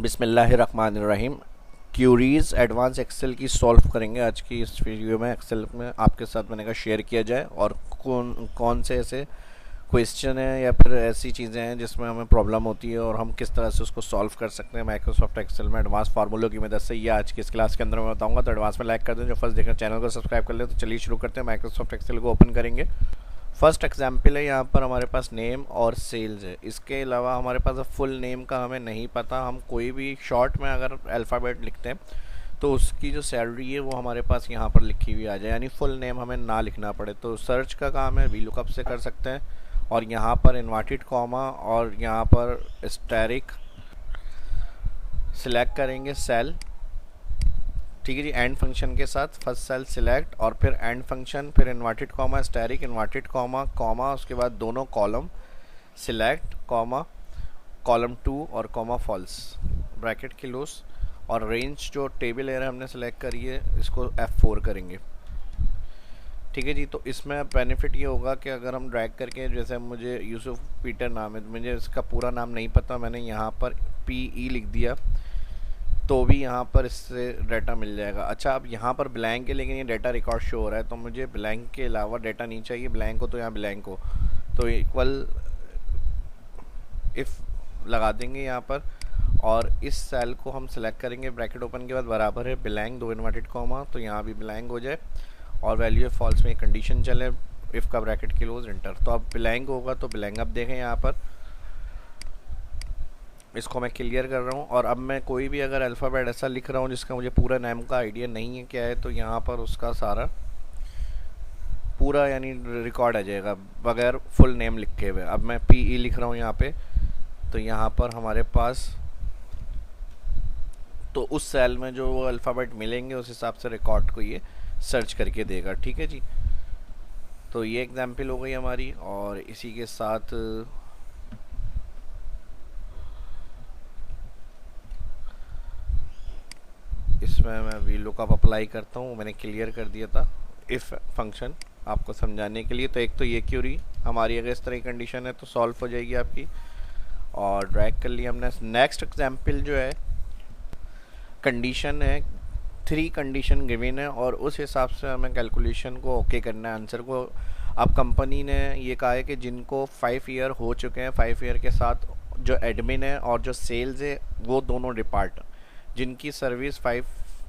बिस्मिल्लाहिर्रहमानिर्रहीम। Curies advance Excel की solve करेंगे आज की इस वीडियो में। एक्सेल में आपके साथ मैंने कहा शेयर किया जाए और कौन कौन से ऐसे क्वेश्चन हैं या फिर ऐसी चीज़ें हैं जिसमें हमें प्रॉब्लम होती है और हम किस तरह से उसको सॉल्व कर सकते हैं माइक्रोसॉफ्ट एक्सेल में एडवांस फार्मूलों की मदद से। ये आज की इस क्लास के अंदर मैं बताऊंगा। तो एडवांस में लाइक कर दें, जो फर्स्ट देख रहे हैं चैनल को सब्सक्राइब कर ले। तो चलिए शुरू करते हैं। माइक्रोसॉफ्ट एक्सेल को ओपन करेंगे। फर्स्ट एग्जाम्पल है, यहाँ पर हमारे पास नेम और सेल्स है। इसके अलावा हमारे पास फुल नेम का हमें नहीं पता। हम कोई भी शॉर्ट में अगर अल्फ़ाबेट लिखते हैं तो उसकी जो सैलरी है वो हमारे पास यहाँ पर लिखी हुई आ जाए, यानी फुल नेम हमें ना लिखना पड़े। तो सर्च का काम है वीलुकअप से कर सकते हैं। और यहाँ पर इन्वर्टेड कॉमा और यहाँ पर स्टैरिक सिलेक्ट करेंगे सेल। ठीक है जी, एंड फंक्शन के साथ फर्स्ट सेल सिलेक्ट और फिर एंड फंक्शन, फिर inverted comma asterisk inverted comma comma, उसके बाद दोनों कॉलम सिलेक्ट कॉमा कॉलम 2 और कॉमा फॉल्स ब्रैकेट क्लोज। और रेंज जो टेबल एरिया हमने सेलेक्ट करी है इसको F4 करेंगे। ठीक है जी, तो इसमें बेनिफिट ये होगा कि अगर हम ड्रैग करके, जैसे मुझे यूसुफ पीटर नाम है, मुझे इसका पूरा नाम नहीं पता, मैंने यहाँ पर PE लिख दिया तो भी यहाँ पर इससे डाटा मिल जाएगा। अच्छा, अब यहाँ पर ब्लैंक है लेकिन ये डाटा रिकॉर्ड शो हो रहा है, तो मुझे ब्लैंक के अलावा डाटा नहीं चाहिए। ब्लैंक हो तो यहाँ ब्लैंक हो, तो इक्वल इफ़ लगा देंगे यहाँ पर। और इस सेल को हम सेलेक्ट करेंगे, ब्रैकेट ओपन के बाद बराबर है ब्लैंक दो इन्वर्टेड कॉमा, तो यहाँ भी ब्लैंक हो जाए और वैल्यू फॉल्स में कंडीशन चले, इफ़ का ब्रैकेट क्लोज इंटर। तो अब ब्लैंक होगा तो ब्लैंक। अब देखें यहाँ पर इसको मैं क्लियर कर रहा हूँ। और अब मैं कोई भी अगर अल्फ़ाबेट ऐसा लिख रहा हूँ जिसका मुझे पूरा नेम का आइडिया नहीं है क्या है, तो यहाँ पर उसका सारा पूरा यानी रिकॉर्ड आ जाएगा बगैर फुल नेम लिखे हुए। अब मैं PE लिख रहा हूँ यहाँ पे, तो यहाँ पर हमारे पास तो उस सेल में जो वो अल्फ़ाबेट मिलेंगे उस हिसाब से रिकॉर्ड को ये सर्च करके देगा। ठीक है जी, तो ये एग्जाम्पल हो गई हमारी। और इसी के साथ इसमें मैं वीलुकअप अप्लाई करता हूँ, मैंने क्लियर कर दिया था इफ़ फंक्शन आपको समझाने के लिए। तो एक तो ये क्यूरी हमारी अगर इस तरह की कंडीशन है तो सॉल्व हो जाएगी आपकी। और ड्रैग कर लिया हमने। नेक्स्ट एग्जाम्पल जो है, कंडीशन है 3 कंडीशन गिवन है और उस हिसाब से हमें कैलकुलेशन को ओके करना है, आंसर को। अब कंपनी ने ये कहा है कि जिनको 5 ईयर हो चुके हैं, 5 ईयर के साथ जो एडमिन है और जो सेल्स है वो दोनों डिपार्ट, जिनकी सर्विस 5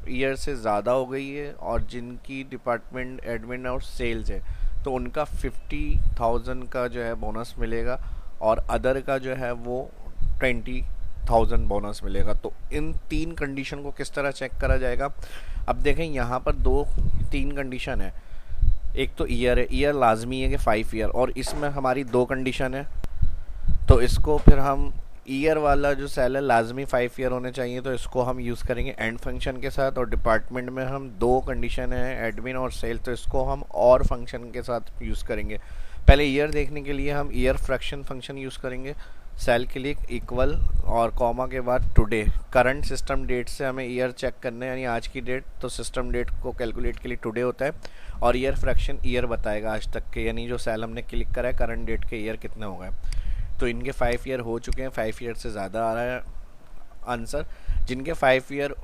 ईयर से ज़्यादा हो गई है और जिनकी डिपार्टमेंट एडमिन और सेल्स है, तो उनका 50,000 का जो है बोनस मिलेगा और अदर का जो है वो 20,000 बोनस मिलेगा। तो इन 3 कंडीशन को किस तरह चेक करा जाएगा? अब देखें यहाँ पर 3 कंडीशन है। एक तो ईयर है, ईयर लाजमी है कि 5 ईयर, और इसमें हमारी 2 कंडीशन है। तो इसको फिर हम ईयर वाला जो सेल है लाजमी 5 ईयर होने चाहिए, तो इसको हम यूज़ करेंगे एंड फंक्शन के साथ। और डिपार्टमेंट में हम 2 कंडीशन है, एडमिन और सेल, तो इसको हम और फंक्शन के साथ यूज़ करेंगे। पहले ईयर देखने के लिए हम ईयर फ्रैक्शन फंक्शन यूज़ करेंगे। सेल के लिए इक्वल और कॉमा के बाद टुडे, करंट सिस्टम डेट से हमें ईयर चेक करना है, यानी आज की डेट, तो सिस्टम डेट को कैलकुलेट के लिए टुडे होता है। और ईयर फ्रैक्शन ईयर बताएगा आज तक के, यानी जो सेल हमने क्लिक करा है करंट डेट के ईयर कितने हो गए। तो इनके 5 ईयर हो चुके हैं, 5 ईयर से ज़्यादा आ रहा है आंसर। जिनके 5 ईयर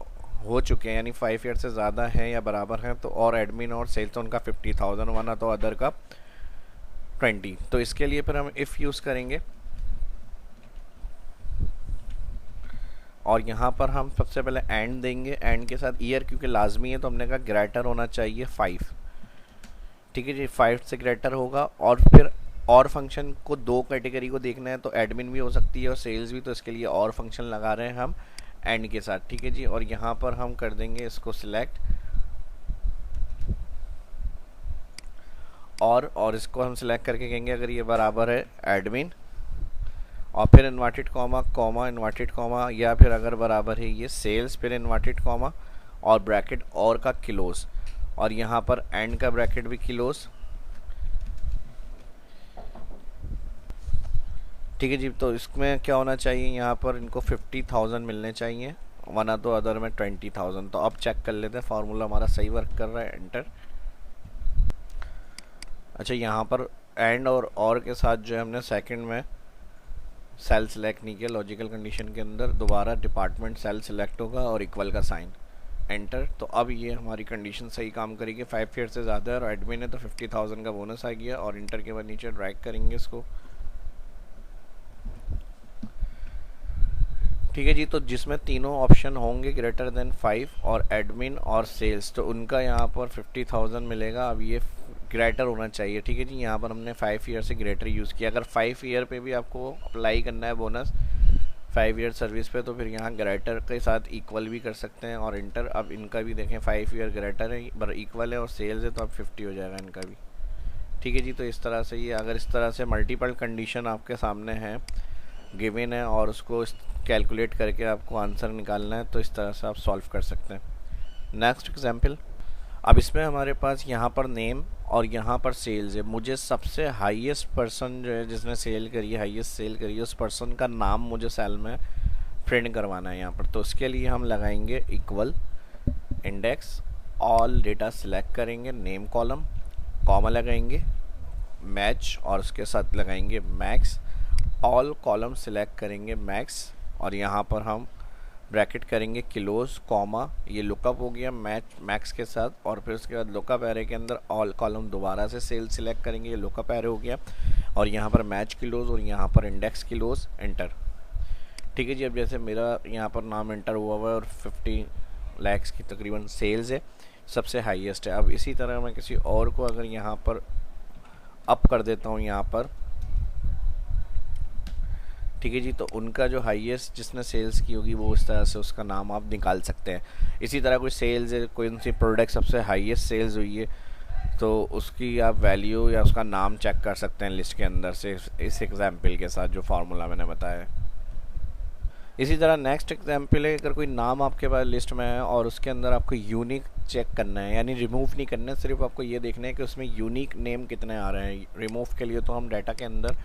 हो चुके हैं यानी 5 ईयर से ज़्यादा हैं या बराबर हैं, तो और एडमिन और सेल्स, तो उनका 50,000 बना, तो अदर का 20। तो इसके लिए फिर हम इफ़ यूज़ करेंगे और यहाँ पर हम सबसे पहले एंड देंगे। एंड के साथ ईयर क्योंकि लाजमी है तो हमने कहा ग्रेटर होना चाहिए 5। ठीक है जी, 5 से ग्रेटर होगा। और फिर और फंक्शन को 2 कैटेगरी को देखना है, तो एडमिन भी हो सकती है और सेल्स भी, तो इसके लिए और फंक्शन लगा रहे हैं हम एंड के साथ। ठीक है जी, और यहाँ पर हम कर देंगे इसको सिलेक्ट और इसको हम सिलेक्ट करके कहेंगे अगर ये बराबर है एडमिन, और फिर inverted comma comma inverted comma, या फिर अगर बराबर है ये सेल्स, फिर इन्वर्टेड कॉमा और ब्रैकेट और का क्लोज, और यहाँ पर एंड का ब्रैकेट भी क्लोज। ठीक है जी, तो इसमें क्या होना चाहिए, यहाँ पर इनको 50,000 मिलने चाहिए, वरना तो अदर में 20,000। तो अब चेक कर लेते हैं फार्मूला हमारा सही वर्क कर रहा है, एंटर। अच्छा, यहाँ पर एंड और के साथ जो है हमने सेकंड में सेल सेलेक्ट नहीं किया लॉजिकल कंडीशन के अंदर, दोबारा डिपार्टमेंट सेल सेलेक्ट होगा और इक्वल का साइन, एंटर। तो अब ये हमारी कंडीशन सही काम करेगी, 5 ईयर से ज़्यादा है और एडमिन है तो 50,000 का बोनस आ गया। और इंटर के बाद नीचे ड्रैग करेंगे इसको, ठीक है जी। तो जिसमें तीनों ऑप्शन होंगे ग्रेटर देन 5 और एडमिन और सेल्स, तो उनका यहाँ पर 50,000 मिलेगा। अब ये ग्रेटर होना चाहिए, ठीक है जी। यहाँ पर हमने 5 ईयर से ग्रेटर यूज़ किया। अगर 5 ईयर पे भी आपको अप्लाई करना है बोनस 5 ईयर सर्विस पे, तो फिर यहाँ ग्रेटर के साथ इक्वल भी कर सकते हैं और इंटर। अब इनका भी देखें 5 ईयर ग्रेटर है पर इक्वल है और सेल्स है तो अब 50 हो जाएगा इनका भी, ठीक है जी। तो इस तरह से ये, अगर इस तरह से मल्टीपल कंडीशन आपके सामने है गिवन है और उसको कैलकुलेट करके आपको आंसर निकालना है, तो इस तरह से आप सॉल्व कर सकते हैं। नेक्स्ट एग्जांपल, अब इसमें हमारे पास यहाँ पर नेम और यहाँ पर सेल्स है। मुझे सबसे हाईएस्ट पर्सन जो है जिसने सेल करी है, हाईएस्ट सेल करी है, उस पर्सन का नाम मुझे सेल में प्रिंट करवाना है यहाँ पर। तो उसके लिए हम लगाएंगे equal index all data select करेंगे, नेम कॉलम, कॉमा लगाएंगे, मैच और उसके साथ लगाएंगे मैक्स, ऑल कॉलम सिलेक्ट करेंगे मैक्स और यहाँ पर हम ब्रैकेट करेंगे किलोज, कॉमा, ये लुकअप हो गया मैक्स के साथ। और फिर उसके बाद लुकअप एरे के अंदर ऑल कॉलम दोबारा से सेल सिलेक्ट करेंगे, ये लुकअप एरे हो गया। और यहाँ पर मैच किलोज और यहाँ पर इंडेक्स किलोज, एंटर, ठीक है जी। अब जैसे मेरा यहाँ पर नाम एंटर हुआ हुआ है और 50 लाख की तकरीबन सेल्स है, सबसे हाईएस्ट है। अब इसी तरह मैं किसी और को अगर यहाँ पर अप कर देता हूँ यहाँ पर, ठीक है जी, तो उनका जो हाईएस्ट जिसने सेल्स की होगी वो इस तरह से उसका नाम आप निकाल सकते हैं। इसी तरह कोई सेल्स है, कोई उनसी प्रोडक्ट सबसे हाईएस्ट सेल्स हुई है तो उसकी आप वैल्यू या उसका नाम चेक कर सकते हैं लिस्ट के अंदर से, इस एग्जाम्पल के साथ जो फार्मूला मैंने बताया। इसी तरह नेक्स्ट एग्जाम्पल है, अगर कोई नाम आपके पास लिस्ट में है और उसके अंदर आपको यूनिक चेक करना है, यानी रिमूव नहीं करना है, सिर्फ आपको ये देखना है कि उसमें यूनिक नेम कितने आ रहे हैं। रिमूव के लिए तो हम डाटा के अंदर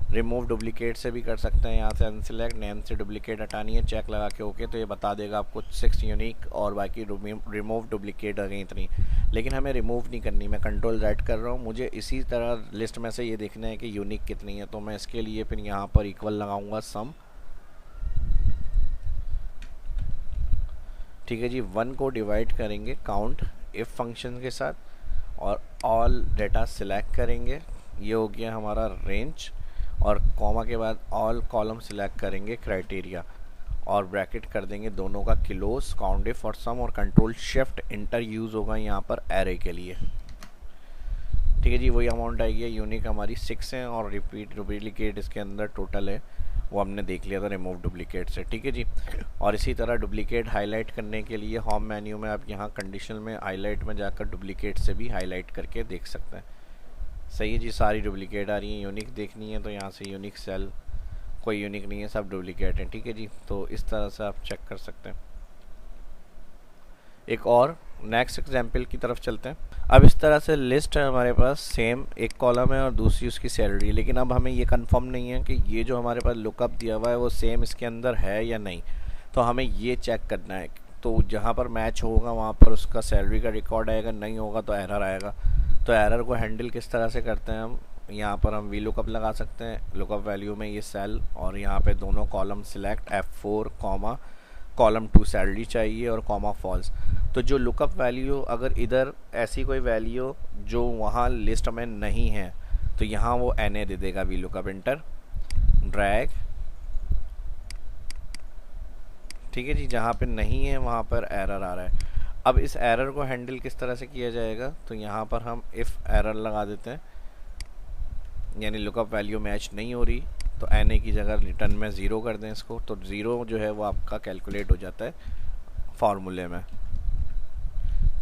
रिमूव डुप्लीकेट से भी कर सकते हैं, यहाँ से अनसिलेक्ट नेम से डुप्लीकेट हटानी है, चेक लगा के ओके, तो ये बता देगा आपको 6 यूनिक और बाकी रिमूव डुप्लीकेट आ गई इतनी। लेकिन हमें रिमूव नहीं करनी, मैं कंट्रोल Z कर रहा हूँ, मुझे इसी तरह लिस्ट में से ये देखना है कि यूनिक कितनी है। तो मैं इसके लिए फिर यहाँ पर इक्वल लगाऊंगा सम, ठीक है जी। 1 को डिवाइड करेंगे काउंट इफ फंक्शन के साथ और ऑल डेटा सिलेक्ट करेंगे, ये हो गया हमारा रेंज, और कॉमा के बाद ऑल कॉलम सिलेक्ट करेंगे क्राइटेरिया और ब्रैकेट कर देंगे दोनों का किलोस, काउंट इफ और सम, और कंट्रोल शिफ्ट इंटर यूज़ होगा यहाँ पर एरे के लिए, ठीक है जी। वही अमाउंट आएगी, यूनिक हमारी 6 है और रिपीट डुप्लीकेट इसके अंदर टोटल है, वो हमने देख लिया था रिमूव डुप्लीकेट से, ठीक है जी। और इसी तरह डुप्लीकेट हाईलाइट करने के लिए होम मेन्यू में आप यहाँ कंडीशन में हाईलाइट में जाकर डुप्लीकेट से भी हाईलाइट करके देख सकते हैं। सही है जी, सारी डुप्लीकेट आ रही है। यूनिक देखनी है तो यहाँ से यूनिक सेल, कोई यूनिक नहीं है, सब डुप्लीकेट है, ठीक है जी। तो इस तरह से आप चेक कर सकते हैं। एक और नेक्स्ट एग्जाम्पल की तरफ चलते हैं। अब इस तरह से लिस्ट है हमारे पास, सेम एक कॉलम है और दूसरी उसकी सैलरी, लेकिन अब हमें ये कंफर्म नहीं है कि ये जो हमारे पास लुकअप दिया हुआ है वो सेम इसके अंदर है या नहीं, तो हमें ये चेक करना है। तो जहाँ पर मैच होगा वहाँ पर उसका सैलरी का रिकॉर्ड आएगा, नहीं होगा तो एरर आएगा। तो एरर को हैंडल किस तरह से करते हैं हम, यहाँ पर हम वी लुकअप लगा सकते हैं, लुकअप वैल्यू में ये सेल और यहाँ पे दोनों column select F4 comma column 2 salary चाहिए और कॉमा फॉल्स। तो जो लुकअप वैल्यू अगर इधर ऐसी कोई वैल्यू जो वहाँ लिस्ट में नहीं है तो यहाँ वो NA दे देगा वी लुकअप, इंटर, ड्रैग, ठीक है जी। जहाँ पे नहीं है वहाँ पर एरर आ रहा है। अब इस एरर को हैंडल किस तरह से किया जाएगा, तो यहाँ पर हम इफ़ एरर लगा देते हैं, यानी लुकअप वैल्यू मैच नहीं हो रही तो NA की जगह रिटर्न में 0 कर दें इसको, तो 0 जो है वो आपका कैलकुलेट हो जाता है फार्मूले में,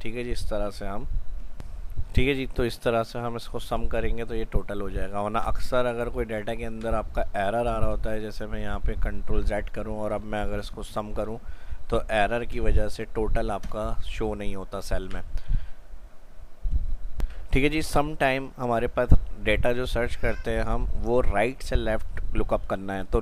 ठीक है जी। इस तरह से हम, ठीक है जी, तो इस तरह से हम इसको सम करेंगे तो ये टोटल हो जाएगा। वरना अक्सर अगर कोई डाटा के अंदर आपका एरर आ रहा होता है, जैसे मैं यहाँ पे कंट्रोल Z करूँ और अब मैं अगर इसको सम करूँ तो एरर की वजह से टोटल आपका शो नहीं होता सेल में, ठीक है जी। सम टाइम हमारे पास डेटा जो सर्च करते हैं हम वो राइट से लेफ़्ट लुकअप करना है, तो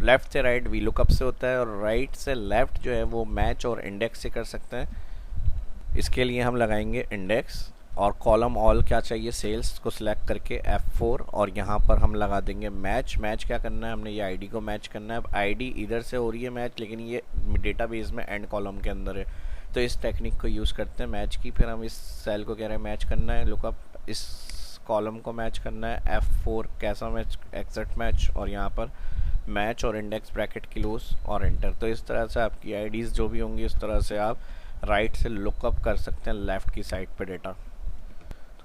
लेफ़्ट से राइट वी लुकअप से होता है और राइट से लेफ़्ट जो है वो मैच और इंडेक्स से कर सकते हैं। इसके लिए हम लगाएंगे इंडेक्स और कॉलम ऑल क्या चाहिए, सेल्स को सिलेक्ट करके F4 और यहाँ पर हम लगा देंगे मैच। मैच क्या करना है, हमने ये आईडी को मैच करना है। अब आईडी इधर से हो रही है मैच, लेकिन ये डेटाबेस में एंड कॉलम के अंदर है, तो इस टेक्निक को यूज़ करते हैं मैच की। फिर हम इस सेल को कह रहे हैं मैच करना है, लुकअप इस कॉलम को मैच करना है F4 कैसा मैच, एक्सेट मैच, और यहाँ पर मैच और इंडेक्स ब्रैकेट क्लोज और एंटर। तो इस तरह से आपकी आईडीज़ जो भी होंगी इस तरह से आप राइट से लुकअप कर सकते हैं लेफ़्ट की साइड पे डेटा।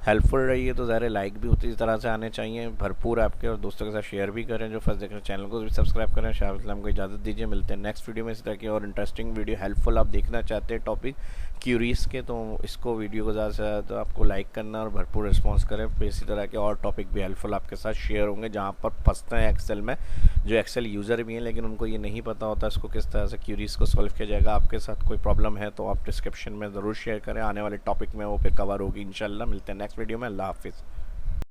हेल्पफुल रही है तो ज़रा लाइक भी उसी तरह से आने चाहिए भरपूर आपके, और दोस्तों के साथ शेयर भी करें। जो फर्स्ट देख रहे हैं चैनल को भी सब्सक्राइब करें। शाह इस्लाम को इजाज़त दीजिए, मिलते हैं नेक्स्ट वीडियो में इस तरह की और इंटरेस्टिंग वीडियो। हेल्पफुल आप देखना चाहते हैं टॉपिक क्यूरीज के, तो इसको वीडियो को ज़्यादा से ज़्यादा आपको लाइक करना और भरपूर रिस्पॉन्स करें। फिर इसी तरह के और टॉपिक भी हेल्पफुल आपके साथ शेयर होंगे, जहाँ पर फंसते हैं एक्सेल में, जो एक्सेल यूज़र भी हैं लेकिन उनको ये नहीं पता होता इसको किस तरह से क्यूरीज को सॉल्व किया जाएगा। आपके साथ कोई प्रॉब्लम है तो आप डिस्क्रिप्शन में ज़रूर शेयर करें, आने वाले टॉपिक में वो फिर कवर होगी इंशाल्लाह। मिलते हैं नेक्स्ट वीडियो में, अल्लाह हाफिज़।